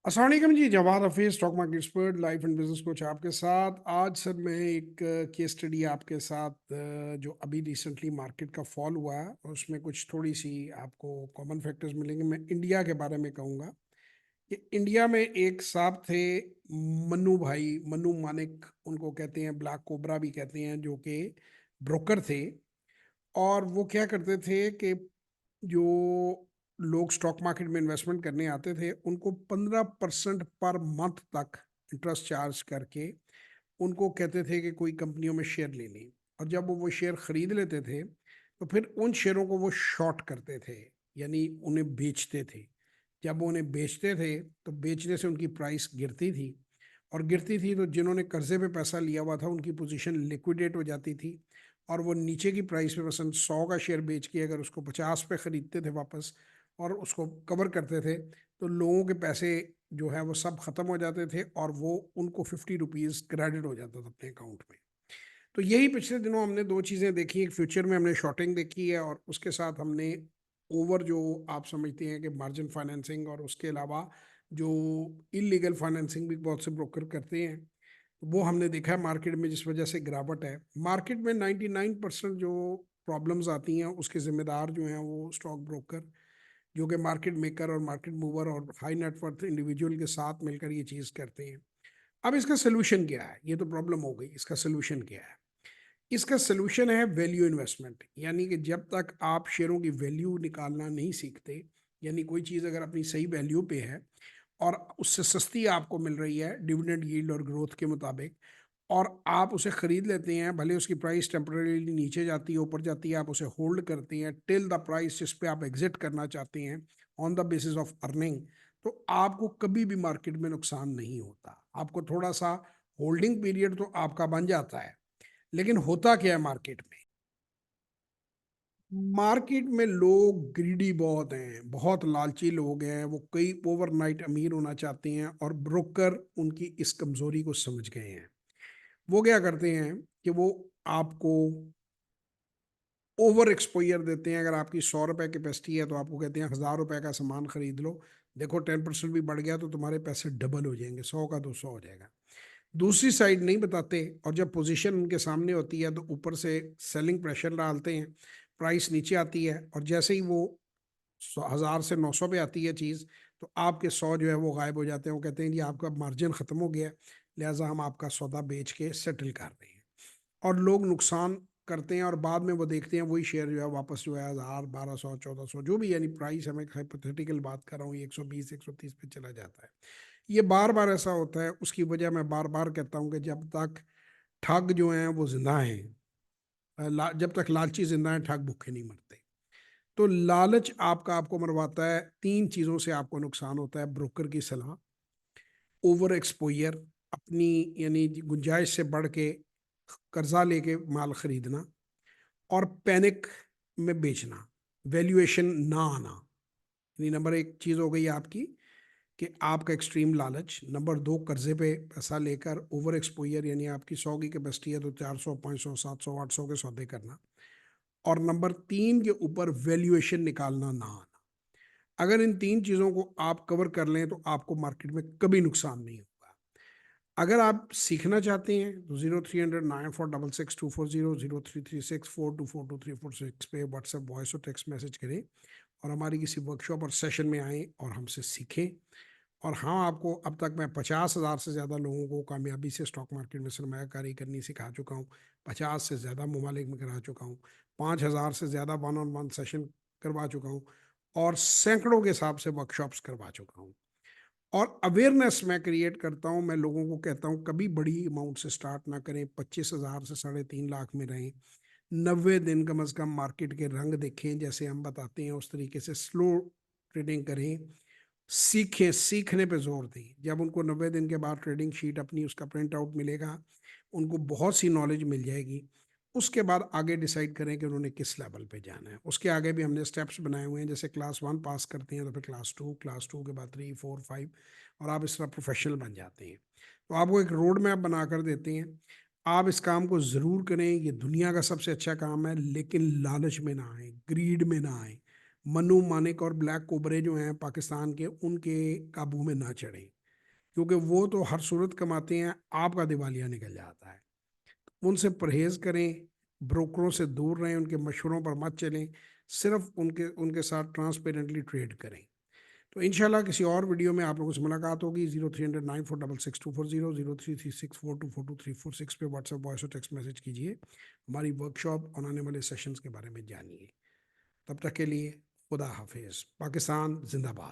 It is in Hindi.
अस्सलाम वालेकुम जी। Jawad Hafeez, stock market expert, life and business coach आपके साथ। आज सर मैं एक केस स्टडी आपके साथ जो अभी रिसेंटली मार्केट का फॉल हुआ है और उसमें कुछ थोड़ी सी आपको कॉमन फैक्टर्स मिलेंगे। मैं इंडिया के बारे में कहूँगा कि इंडिया में एक साहब थे, मन्नू भाई, मन्नू मानिक उनको कहते हैं, ब्लैक कोबरा भी कहते हैं, जो कि ब्रोकर थे। और वो क्या करते थे कि जो लोग स्टॉक मार्केट में इन्वेस्टमेंट करने आते थे उनको 15% पर मंथ तक इंटरेस्ट चार्ज करके उनको कहते थे कि कोई कंपनियों में शेयर ले लें। और जब वो शेयर खरीद लेते थे तो फिर उन शेयरों को वो शॉर्ट करते थे, यानी उन्हें बेचते थे। जब वो उन्हें बेचते थे तो बेचने से उनकी प्राइस गिरती थी, और गिरती थी तो जिन्होंने कर्जे पे पैसा लिया हुआ था उनकी पोजीशन लिक्विडेट हो जाती थी। और वो नीचे की प्राइस पे मसलन 100 का शेयर बेच के अगर उसको 50 पे ख़रीदते थे वापस और उसको कवर करते थे, तो लोगों के पैसे जो है वो सब ख़त्म हो जाते थे और वो उनको 50 रुपीज़ क्रेडिट हो जाता था अपने अकाउंट में। तो यही पिछले दिनों हमने दो चीज़ें देखी। एक फ्यूचर में हमने शॉर्टिंग देखी है और उसके साथ हमने ओवर जो आप समझते हैं कि मार्जिन फाइनेंसिंग, और उसके अलावा जो इलीगल फाइनेंसिंग भी बहुत से ब्रोकर करते हैं, वो हमने देखा है मार्केट में, जिस वजह से गिरावट है। मार्केट में 99% जो प्रॉब्लम्स आती हैं उसके जिम्मेदार जो हैं वो स्टॉक ब्रोकर, जो कि मार्केट मेकर और मार्केट मूवर और हाई नेटवर्थ इंडिविजुअल के साथ मिलकर ये चीज़ करते हैं। अब इसका सोल्यूशन क्या है? ये तो प्रॉब्लम हो गई, इसका सोल्यूशन क्या है? इसका सोल्यूशन है वैल्यू इन्वेस्टमेंट। यानी कि जब तक आप शेयरों की वैल्यू निकालना नहीं सीखते, यानी कोई चीज़ अगर अपनी सही वैल्यू पे है और उससे सस्ती आपको मिल रही है डिविडेंड यील्ड और ग्रोथ के मुताबिक, और आप उसे खरीद लेते हैं, भले उसकी प्राइस टेम्परेली नीचे जाती है ऊपर जाती है, आप उसे होल्ड करते हैं टिल द प्राइस जिस पे आप एग्जिट करना चाहते हैं on the basis of earning, तो आपको कभी भी मार्केट में नुकसान नहीं होता। आपको थोड़ा सा होल्डिंग पीरियड तो आपका बन जाता है, लेकिन होता क्या है मार्केट में? मार्केट में लोग ग्रीडी बहुत हैं, बहुत लालची लोग हैं, वो कई ओवरनाइट अमीर होना चाहते हैं, और ब्रोकर उनकी इस कमजोरी को समझ गए हैं। वो क्या करते हैं कि वो आपको ओवर एक्सपोजर देते हैं। अगर आपकी 100 रुपए कैपेसिटी है तो आपको कहते हैं 1000 रुपए का सामान खरीद लो, देखो 10% भी बढ़ गया तो तुम्हारे पैसे डबल हो जाएंगे, 100 का 200 हो जाएगा। दूसरी साइड नहीं बताते, और जब पोजीशन उनके सामने होती है तो ऊपर से सेलिंग प्रेशर डालते हैं, प्राइस नीचे आती है, और जैसे ही वो 1000 से 900 पे आती है चीज़, तो आपके 100 जो है वो गायब हो जाते हैं। वो कहते हैं जी आपका मार्जिन ख़त्म हो गया, लिहाजा हम आपका सौदा बेच के सेटल कर रहे हैं। और लोग नुकसान करते हैं और बाद में वो देखते हैं वही शेयर जो है वापस जो है 1000, 1200, 1400 जो भी, यानी प्राइस, हमें हाइपोथेटिकल बात कर रहा हूँ, 120, 130 पे चला जाता है। ये बार बार ऐसा होता है। उसकी वजह मैं बार बार कहता हूँ कि जब तक ठग जो हैं वो जिंदा हैं, जब तक लालची जिंदा है, ठग भूखे नहीं मरते। तो लालच आपका आपको मरवाता है। तीन चीज़ों से आपको नुकसान होता है: ब्रोकर की सलाह, ओवर एक्सपोजर, अपनी यानी गुंजाइश से बढ़ के कर्जा लेके माल खरीदना, और पैनिक में बेचना, वैल्यूएशन ना आना। यानी नंबर एक चीज़ हो गई आपकी कि आपका एक्सट्रीम लालच। नंबर दो, कर्जे पे पैसा लेकर ओवर एक्सपोजर, यानी आपकी 100 की कैपेसिटी है तो 400, 500, 700, 800 के सौदे करना। और नंबर तीन के ऊपर वैल्यूएशन निकालना ना आना। अगर इन तीन चीज़ों को आप कवर कर लें तो आपको मार्केट में कभी नुकसान नहीं होगा। अगर आप सीखना चाहते हैं तो 0300 9466 240, 0336 4224 2426 पे व्हाट्सएप वॉइस और टेक्स्ट मैसेज करें और हमारी किसी वर्कशॉप और सेशन में आएँ और हमसे सीखें। और हाँ, आपको अब तक मैं 50,000 से ज़्यादा लोगों को कामयाबी से स्टॉक मार्केट में सरमायाकारी करनी सिखा चुका हूँ। 50 से ज़्यादा ममालिक में करा चुका हूँ। 5,000 से ज़्यादा वन ऑन वन सेशन करवा चुका हूँ, और सैकड़ों के हिसाब से वर्कशॉप्स करवा चुका हूँ। और अवेयरनेस मैं क्रिएट करता हूँ। मैं लोगों को कहता हूँ कभी बड़ी अमाउंट से स्टार्ट ना करें, 25,000 से 3.5 लाख में रहें। 90 दिन कम अज़ कम मार्केट के रंग देखें, जैसे हम बताते हैं उस तरीके से स्लो ट्रेडिंग करें। सीखें, सीखने पे जोर दें। जब उनको 90 दिन के बाद ट्रेडिंग शीट अपनी उसका प्रिंट आउट मिलेगा, उनको बहुत सी नॉलेज मिल जाएगी। उसके बाद आगे डिसाइड करें कि उन्होंने किस लेवल पे जाना है। उसके आगे भी हमने स्टेप्स बनाए हुए हैं, जैसे क्लास 1 पास करते हैं तो फिर क्लास टू के बाद 3, 4, 5, और आप इस तरह प्रोफेशनल बन जाते हैं। तो आपको एक रोड मैप बना कर देते हैं। आप इस काम को ज़रूर करें। ये दुनिया का सबसे अच्छा काम है, लेकिन लालच में ना आए, ग्रीड में ना आए। मनु मानिक और ब्लैक कोबरे जो हैं पाकिस्तान के, उनके काबू में ना चढ़े। क्योंकि वो तो हर सूरत कमाते हैं, आपका दिवालिया निकल जाता है। उनसे परहेज करें, ब्रोकरों से दूर रहें, उनके मशवरों पर मत चलें, सिर्फ उनके उनके साथ ट्रांसपेरेंटली ट्रेड करें। तो इंशाल्लाह किसी और वीडियो में आप लोगों से मुलाकात होगी। 0309466240, 0336424234 पे व्हाट्सएप वॉइस और टेक्स्ट मैसेज कीजिए। हमारी वर्कशॉप और आने वाले सेशंस के बारे में जानिए। तब तक के लिए खुदा हाफिज। पाकिस्तान जिंदाबाद।